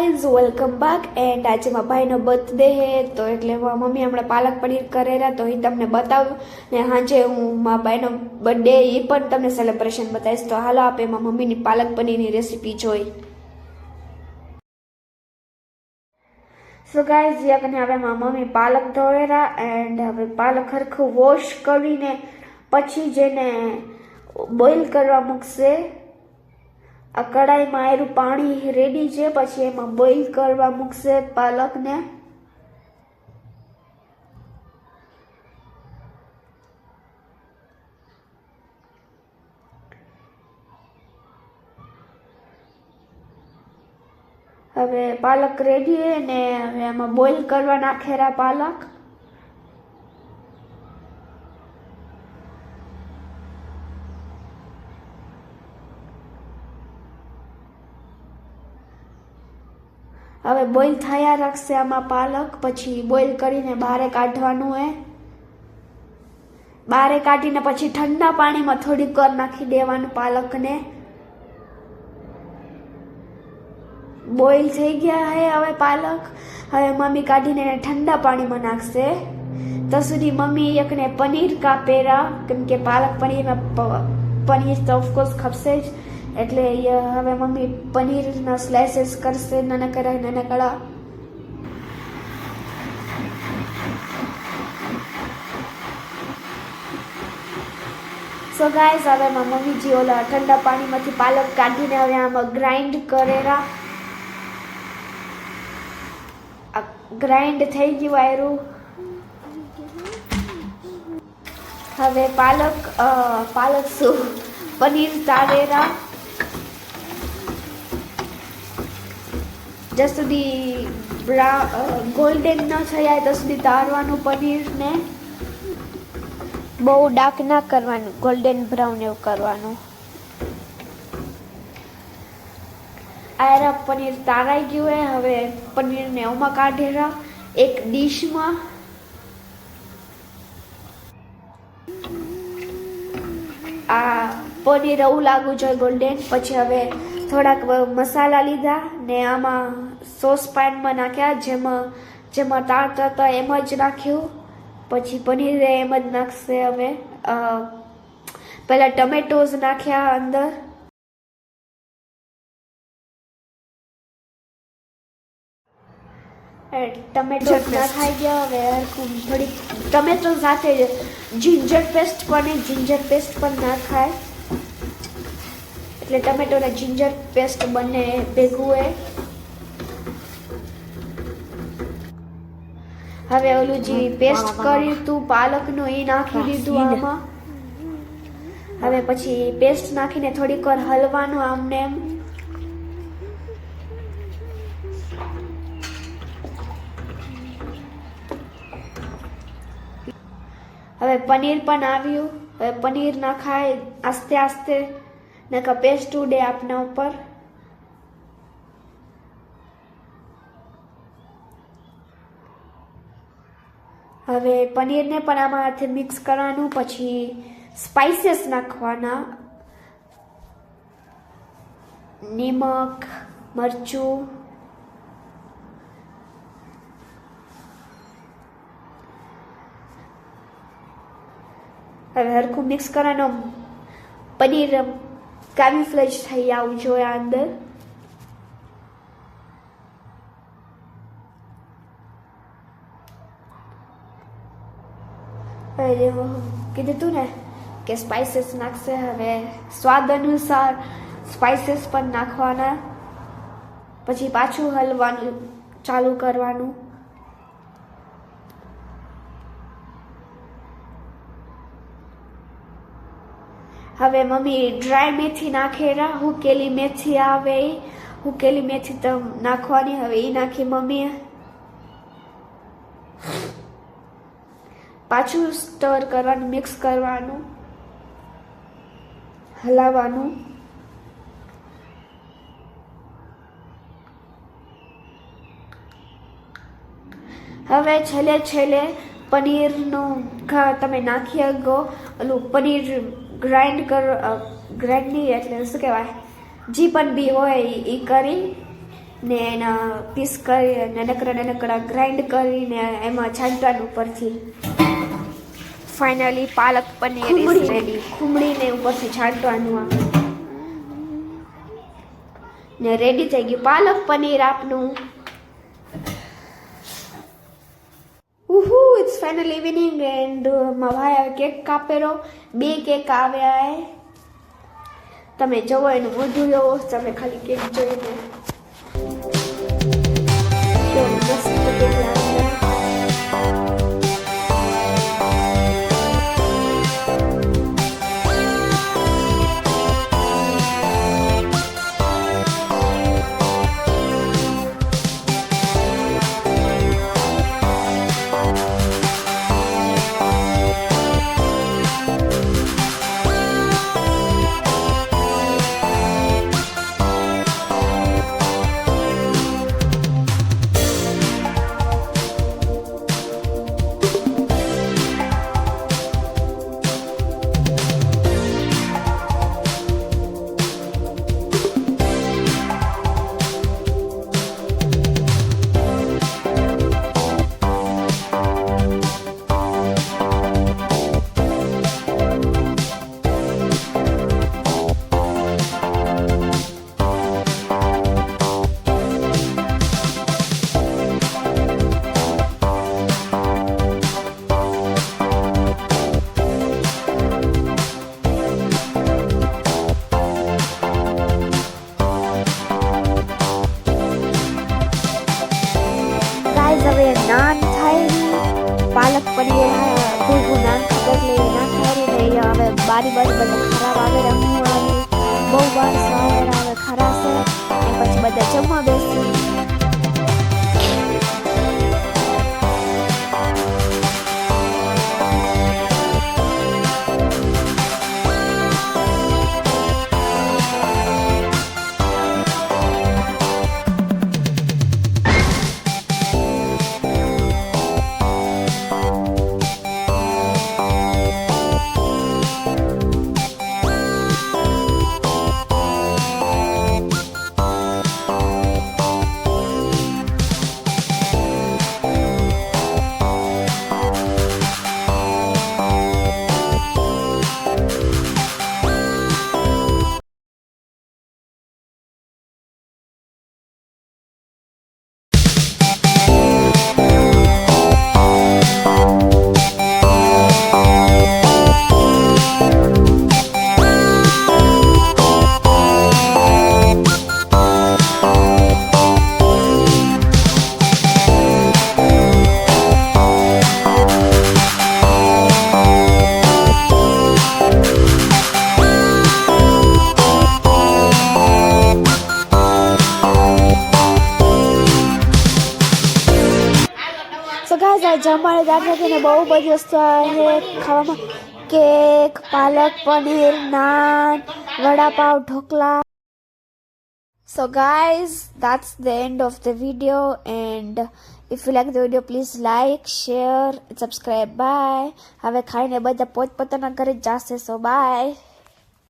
Guys welcome back and આજે મારા ભાઈનો બર્થડે હે તો એટલે મમ્મી હમણાં પાલક પનીર કરેલા તો એ તમને બતાવું ને સાંજે હું મારા ભાઈનો બર્થડે એ પણ તમને સેલિબ્રેશન બતાવીશ તો હાલો આપણે એમાં મમ્મીની પાલક પનીરની રેસીપી જોઈ. સો ગાઈઝ યાકને હવે મારા મમ્મી પાલક ધોયેલા એન્ડ હવે પાલક હરખું વોશ કરીને પછી જેને બોઇલ કરવા મૂકશે. આ કડાઈમાં આયરું પાણી રેડી છે પછી એમાં બોઇલ કરવા મૂકશે પાલકને. હવે પાલક રેડી ને હવે એમાં બોઇલ કરવા નાખેલા પાલક. હવે બોઇલ થયા રાખશે આમાં પાલક પછી બોઇલ કરીને બહાર કાઢવાનું હે. બહાર કાઢીને પછી ઠંડા પાણીમાં થોડીક વાર નાખી દેવાનું પાલકને. બોઇલ થઈ ગયા હે હવે પાલક. હવે મમ્મી કાઢીને ઠંડા પાણીમાં નાખશે. તો સુધી મમ્મી એકને પનીર કાપેરા કેમ કે પાલક પનીરમાં પનીર તો ઓફકોર્સ ખપશે જ એટલે હવે મમ્મી પનીરના સ્લાઇસીસ કરશે નાનકડા. સો ગાઈઝ હવે મમ્મીજી ઓલા ઠંડા પાણીમાંથી પાલક કાઢીને હવે આમાં ગ્રાઇન્ડ કરેલા. ગ્રાઇન્ડ થઈ ગયું આયરું. હવે પાલક શું પનીર તારેલા જ્યાં સુધી ગોલ્ડન ન થયા ત્યાં સુધી તારવાનું પનીરને. બહુ ડાર્ક ના કરવાનું, ગોલ્ડન બ્રાઉન એવું કરવાનું. આયરા પનીર તારાઈ ગયું હે. હવે પનીરને એમાં કાઢેલા એક ડીશમાં. આ પનીર એવું લાગવું જોઈએ ગોલ્ડન. પછી હવે થોડાક મસાલા લીધા ને આમાં સોસ પેનમાં નાખ્યા જેમાં તારતા હતા એમ જ નાખ્યું. પછી પનીર એમ જ નાખશે. હવે પહેલાં ટમેટોઝ નાખ્યા અંદર. ટમેટો નાખાઈ ગયા. હવે થોડીક ટમેટો સાથે જિંજર પેસ્ટ પણ નાખાય એટલે ટમેટો ને જિંજર પેસ્ટ બંને ભેગું હોય. હવે ઓલું જે પેસ્ટ કર્યું હતું પાલકનું એ નાખી દીધું આમાં. હવે પછી પેસ્ટ નાખીને થોડીક વાર હલવાનું આમને એમ. હવે પનીર પણ આવ્યું. હવે પનીર નાખાય આસ્તે આસ્તે નકા પેસ્ટ ઉડે આપના ઉપર. હવે પનીરને પણ આમાં હાથે મિક્સ કરવાનું. પછી સ્પાઇસીસ નાખવાના, નિમક, મરચું. હવે હરખું મિક્સ કરવાનું. પનીર કેમ્યુફ્લેજ થઈ આવવું જોઈએ અંદર. કીધું તું ને કે સ્પાઇસીસ નાખશે. હવે સ્વાદ અનુસાર સ્પાઇસીસ પણ નાખવાના. પછી પાછું હલવાનું ચાલુ કરવાનું. હવે મમ્મી ડ્રાય મેથી નાખેલા. હુકેલી મેથી આવે એ હુકેલી મેથી તો નાખવાની. હવે એ નાખી મમ્મીએ. પાછું સ્ટર કરવાનું, મિક્સ કરવાનું, હલાવવાનું. હવે છેલ્લે પનીરનું તમે નાખી શકો. ઓલું પનીર ગ્રાઇન્ડ નહીં એટલે શું કહેવાય જી પણ બી હોય એ કરી ને એના પીસ કરી નાનકડા ગ્રાઇન્ડ કરીને એમાં છાંટવાનું ઉપરથી. Finally palak paneer is ready. ખુમડીને ઉપરથી છાંટવાનું આ ને રેડી થઈ ગયું પાલક પનીર આપનું. ઇટ્સ ફાઇનલ ઇવનિંગ એન્ડ મારા ભાઈ હવે કેક કાપેલો. 2 કેક આવ્યા હે. તમે જોવો એનું મોઢું જોવો તમે ખાલી કેક જોઈને. મસ્ત કેક લાગ્યા. હવે નાન થાય પાલક પનીર ભૂગું નાન ખાતા એટલે નાન થાય ને હવે બારી બધા ખરાબ આવે રમવું આવે બહુ વાર સવાર આવે ખરા છે અને પછી બધા જમવા બેસી. અમારે દાદાજીને બહુ બધી વસ્તુ આવે ખાવામાં. Cake, palak paneer, naan, vada pav, dhokla. So guys, that's the end of the video and if you like the video please like, share, subscribe. Bye. હવે ખાઈને બધા પોતપોતાના ઘરે જશે. So bye.